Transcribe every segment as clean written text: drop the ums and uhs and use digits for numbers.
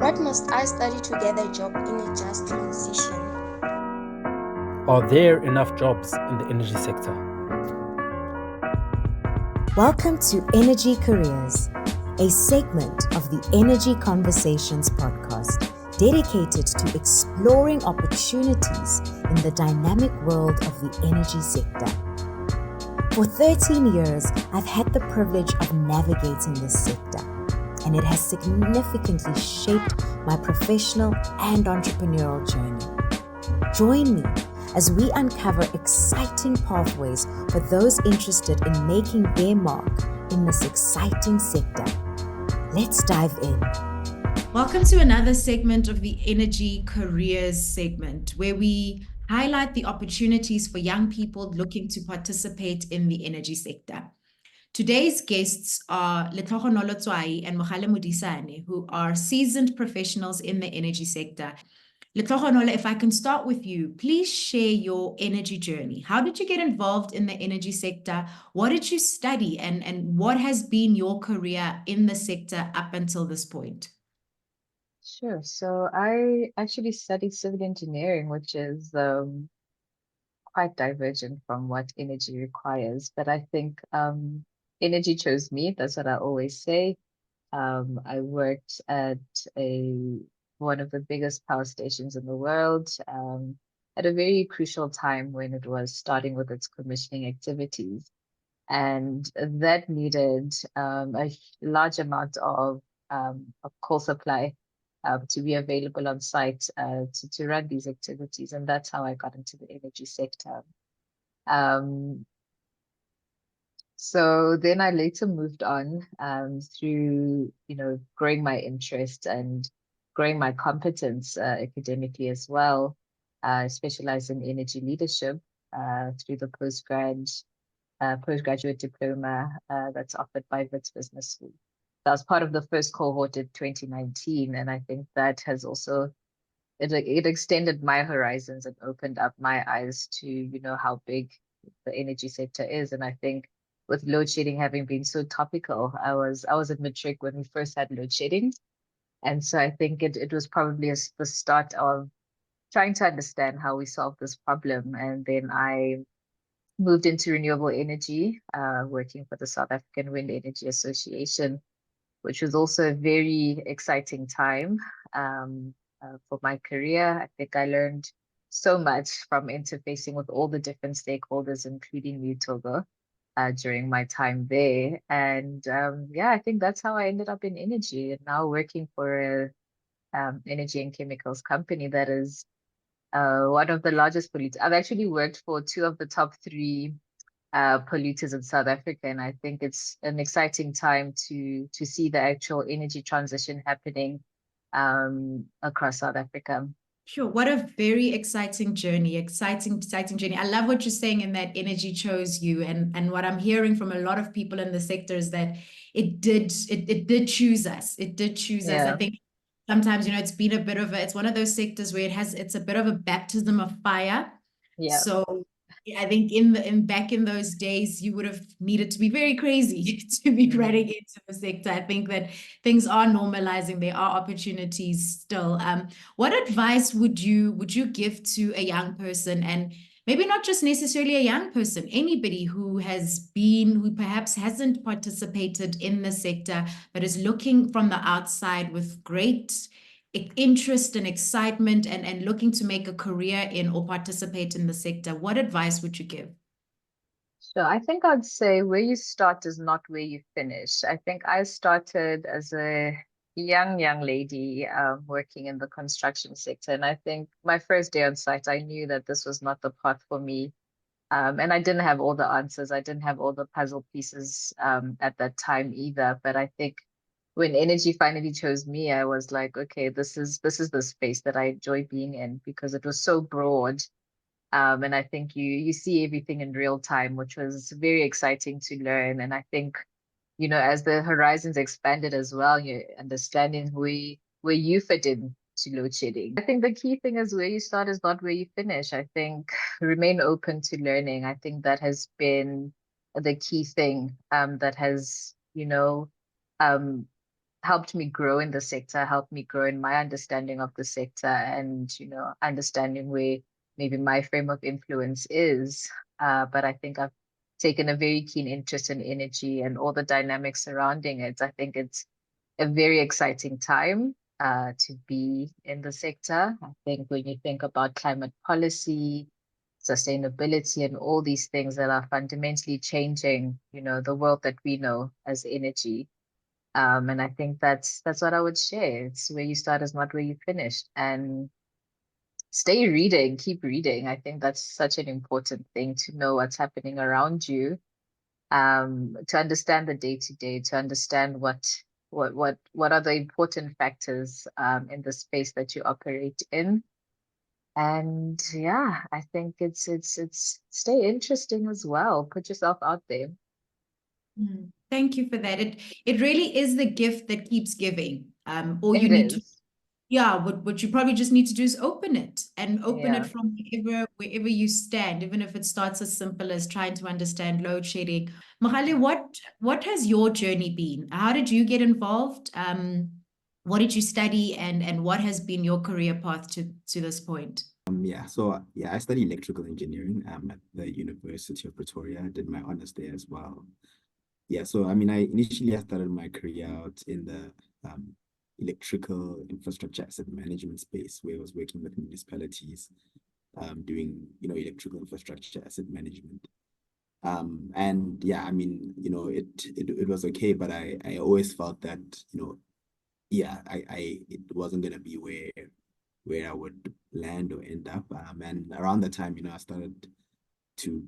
What must I study to get a job in a just transition? Are there enough jobs in the energy sector? Welcome to Energy Careers, a segment of the Energy Conversations podcast dedicated to exploring opportunities in the dynamic world of the energy sector. For 13 years, I've had the privilege of navigating this sector, and it has significantly shaped my professional and entrepreneurial journey. Join me as we uncover exciting pathways for those interested in making their mark in this exciting sector. Let's dive in. Welcome to another segment of the Energy Careers segment, where we highlight the opportunities for young people looking to participate in the energy sector. Today's guests are Letlhogonolo Tsoai and Mogale Modisane, who are seasoned professionals in the energy sector. Letlhogonolo, if I can start with you, please share your energy journey. How did you get involved in the energy sector? What did you study, and what has been your career in the sector up until this point? Sure. So I actually studied civil engineering, which is quite divergent from what energy requires. But I think energy chose me. That's what I always say. I worked at one of the biggest power stations in the world at a very crucial time when it was starting with its commissioning activities. And that needed a large amount of coal supply to be available on site to run these activities. And that's how I got into the energy sector. So then I later moved on through, growing my interest and growing my competence academically as well. I specialized in energy leadership through the postgraduate diploma that's offered by Wits Business School. That was part of the first cohort in 2019, and I think that has also it extended my horizons and opened up my eyes to how big the energy sector is. And I think with load shedding having been so topical, I was at matric when we first had load shedding, and so I think it was probably the start of trying to understand how we solve this problem. And then I moved into renewable energy, working for the South African Wind Energy Association, which was also a very exciting time for my career. I think I learned so much from interfacing with all the different stakeholders, including you, Togo, during my time there. And I think that's how I ended up in energy and now working for a energy and chemicals company that is one of the largest polluters. I've actually worked for two of the top three polluters in South Africa, and I think it's an exciting time to see the actual energy transition happening across South Africa. Sure. What a very exciting journey, exciting journey. I love what you're saying in that energy chose you. And what I'm hearing from a lot of people in the sector is that it did choose us. It did choose us. I think sometimes, it's been it's one of those sectors where it's a bit of a baptism of fire. Yeah. So I think back in those days, you would have needed to be very crazy to be running into the sector. I think that things are normalizing. There are opportunities still. What advice would you give to a young person, and maybe not just necessarily a young person, anybody who perhaps hasn't participated in the sector, but is looking from the outside with great interest and excitement and looking to make a career in or participate in the sector? What advice would you give? So I think I'd say where you start is not where you finish. I think I started as a young lady working in the construction sector. And I think my first day on site, I knew that this was not the path for me. And I didn't have all the answers. I didn't have all the puzzle pieces at that time either. But I think when energy finally chose me, I was like, okay, this is the space that I enjoy being in, because it was so broad. And I think you see everything in real time, which was very exciting to learn. And I think, as the horizons expanded as well, you're understanding where you fit in to load shedding. I think the key thing is where you start is not where you finish. I think remain open to learning. I think that has been the key thing that has, helped me grow in the sector, helped me grow in my understanding of the sector, and understanding where maybe my frame of influence is. But I think I've taken a very keen interest in energy and all the dynamics surrounding it. I think it's a very exciting time to be in the sector. I think when you think about climate policy, sustainability, and all these things that are fundamentally changing, the world that we know as energy. And I think that's what I would share. It's where you start is not where you finish. And stay reading, keep reading. I think that's such an important thing, to know what's happening around you, to understand the day to day, to understand what are the important factors in the space that you operate in. And yeah, I think it's stay interesting as well. Put yourself out there. Thank you for that. It really is the gift that keeps giving. All you It need to, is. yeah, what you probably just need to do is open it, and open it Yeah. from wherever you stand, even if it starts as simple as trying to understand load shedding. Mogale, what has your journey been? How did you get involved? What did you study, and what has been your career path to this point? I studied electrical engineering at the University of Pretoria. I did my honors there as well. I started my career out in the electrical infrastructure asset management space, where I was working with municipalities, doing electrical infrastructure asset management. It was okay, but I always felt that it wasn't gonna be where I would land or end up. And around that time, I started to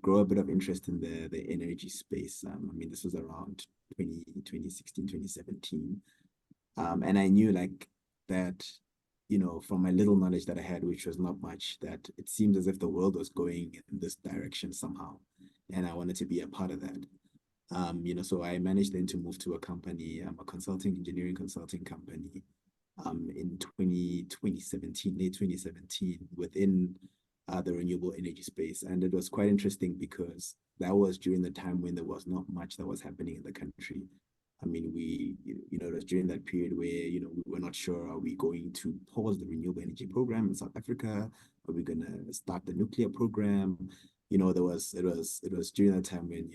grow a bit of interest in the energy space. This was around 2016, 2017. And I knew like that, from my little knowledge that I had, which was not much, that it seems as if the world was going in this direction somehow. And I wanted to be a part of that. So I managed then to move to a company, a engineering consulting company, in 2017, late 2017, within the renewable energy space. And it was quite interesting because that was during the time when there was not much that was happening in the country. It was during that period where, we were not sure, are we going to pause the renewable energy program in South Africa? Are we going to start the nuclear program? It was during that time when,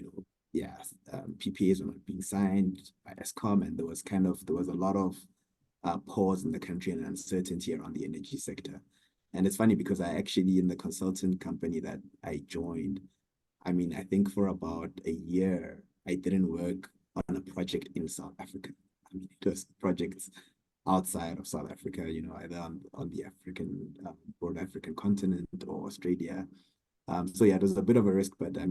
PPAs were not being signed by Eskom, and there was a lot of pause in the country and uncertainty around the energy sector. And it's funny because I actually, in the consultant company that I joined, I think for about a year, I didn't work on a project in South Africa. It was projects outside of South Africa, either on the broad African continent or Australia. It was a bit of a risk, but as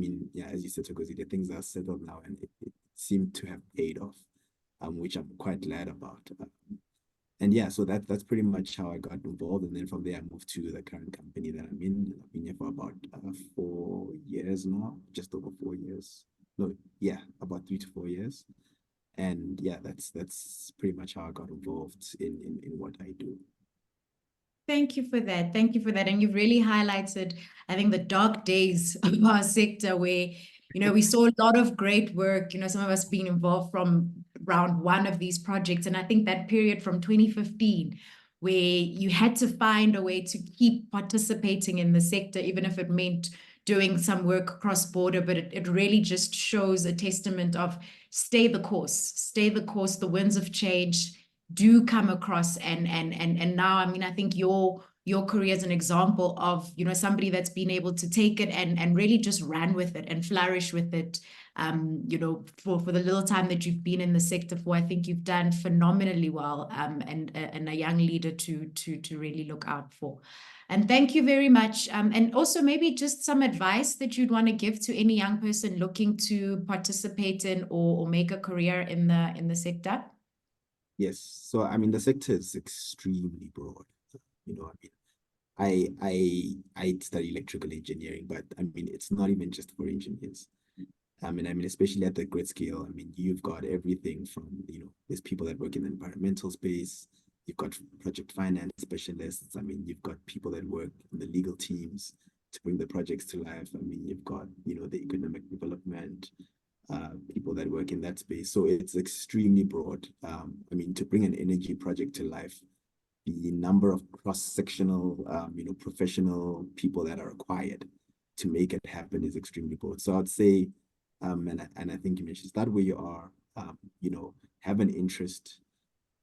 you said, Thokozi, the things are settled now, and it seemed to have paid off, which I'm quite glad about. So that's pretty much how I got involved. And then from there, I moved to the current company that I'm in. I've been here for about 4 years now, just over 4 years. No, yeah, about 3 to 4 years. And that's pretty much how I got involved in what I do. Thank you for that. Thank you for that. And you've really highlighted, I think, the dark days of our sector where, we saw a lot of great work, some of us being involved from round one of these projects. And I think that period from 2015, where you had to find a way to keep participating in the sector, even if it meant doing some work cross border, but it really just shows a testament of stay the course, the winds of change do come across, and now I think your career is an example of somebody that's been able to take it and really just ran with it and flourish with it. For the little time that you've been in the sector for, I think you've done phenomenally well, and a young leader to really look out for. And thank you very much. And also maybe just some advice that you'd want to give to any young person looking to participate in or make a career in the sector. Yes. So, the sector is extremely broad. I study electrical engineering, but it's not even just for engineers. Especially at the grid scale, you've got everything from, there's people that work in the environmental space, you've got project finance specialists, you've got people that work in the legal teams to bring the projects to life. You've got, the economic development, people that work in that space. So it's extremely broad. I mean, to bring an energy project to life, the number of cross-sectional, professional people that are required to make it happen is extremely broad. So I'd say, and I think you mentioned, start where you are, have an interest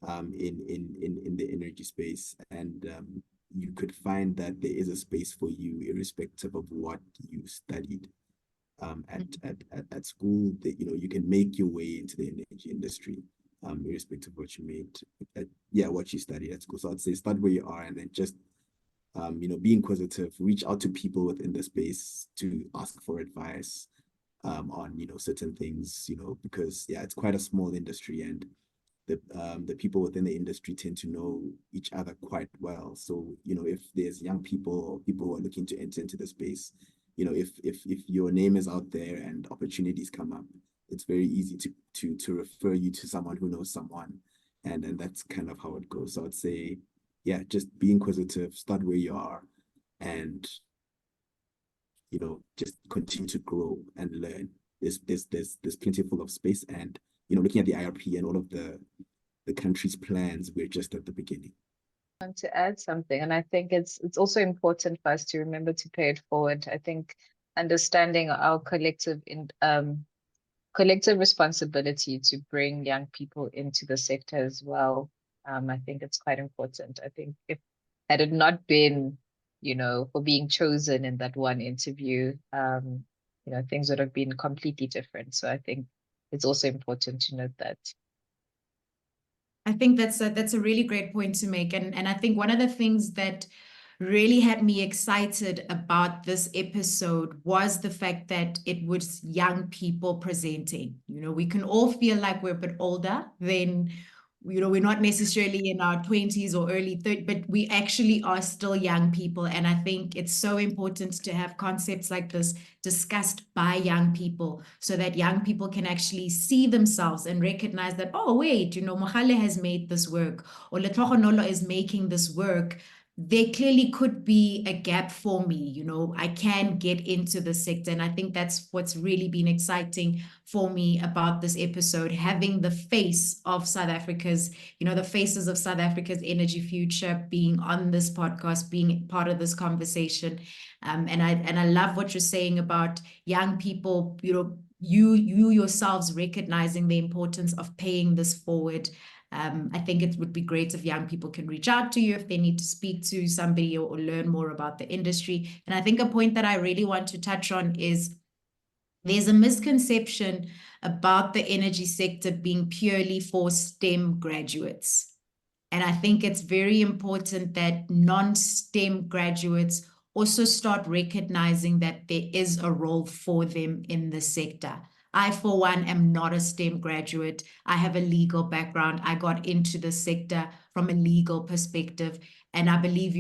in the energy space, and you could find that there is a space for you irrespective of what you studied at school. That you can make your way into the energy industry irrespective of what you made what you studied at school. So I'd say start where you are, and then just be inquisitive, reach out to people within the space to ask for advice on certain things, because it's quite a small industry, and the people within the industry tend to know each other quite well. So if there's young people or people who are looking to enter into the space, if your name is out there and opportunities come up, it's very easy to refer you to someone who knows someone, and that's kind of how it goes. So I'd say, just be inquisitive, start where you are, and just continue to grow and learn. There's plenty full of space, and looking at the IRP and all of the country's plans, we're just at the beginning. To add something, and I think it's also important for us to remember to pay it forward. I think understanding our collective responsibility to bring young people into the sector as well. I think it's quite important. I think had it not been, for being chosen in that one interview, things would have been completely different. So I think it's also important to note that. I think that's a really great point to make. And I think one of the things that really had me excited about this episode was the fact that it was young people presenting. We can all feel like we're a bit older than, we're not necessarily in our 20s or early 30s, but we actually are still young people. And I think it's so important to have concepts like this discussed by young people so that young people can actually see themselves and recognize that, oh, wait, Mogale has made this work, or Letlhogonolo is making this work. There clearly could be a gap for me. I can get into the sector. And I think that's what's really been exciting for me about this episode, having the face of South Africa's, the faces of South Africa's energy future being on this podcast, being part of this conversation. And I love what you're saying about young people, you yourselves recognizing the importance of paying this forward. I think it would be great if young people can reach out to you if they need to speak to somebody or learn more about the industry. And I think a point that I really want to touch on is there's a misconception about the energy sector being purely for STEM graduates. And I think it's very important that non-STEM graduates also start recognizing that there is a role for them in the sector. I, for one, am not a STEM graduate. I have a legal background. I got into the sector from a legal perspective. And I believe,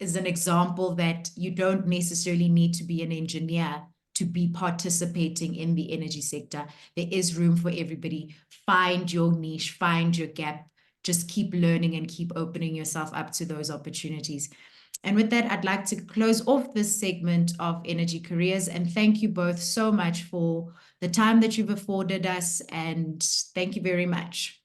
as an example that you don't necessarily need to be an engineer to be participating in the energy sector. There is room for everybody. Find your niche, find your gap. Just keep learning and keep opening yourself up to those opportunities. And with that, I'd like to close off this segment of Energy Careers and thank you both so much for the time that you've afforded us, and thank you very much.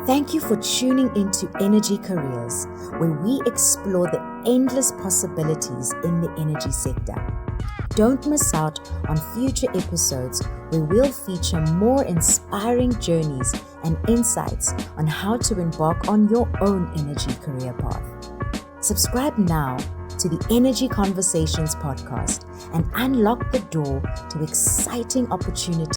Thank you for tuning into Energy Careers, where we explore the endless possibilities in the energy sector. Don't miss out on future episodes where we'll feature more inspiring journeys and insights on how to embark on your own energy career path. Subscribe now to the Energy Conversations podcast and unlock the door to exciting opportunities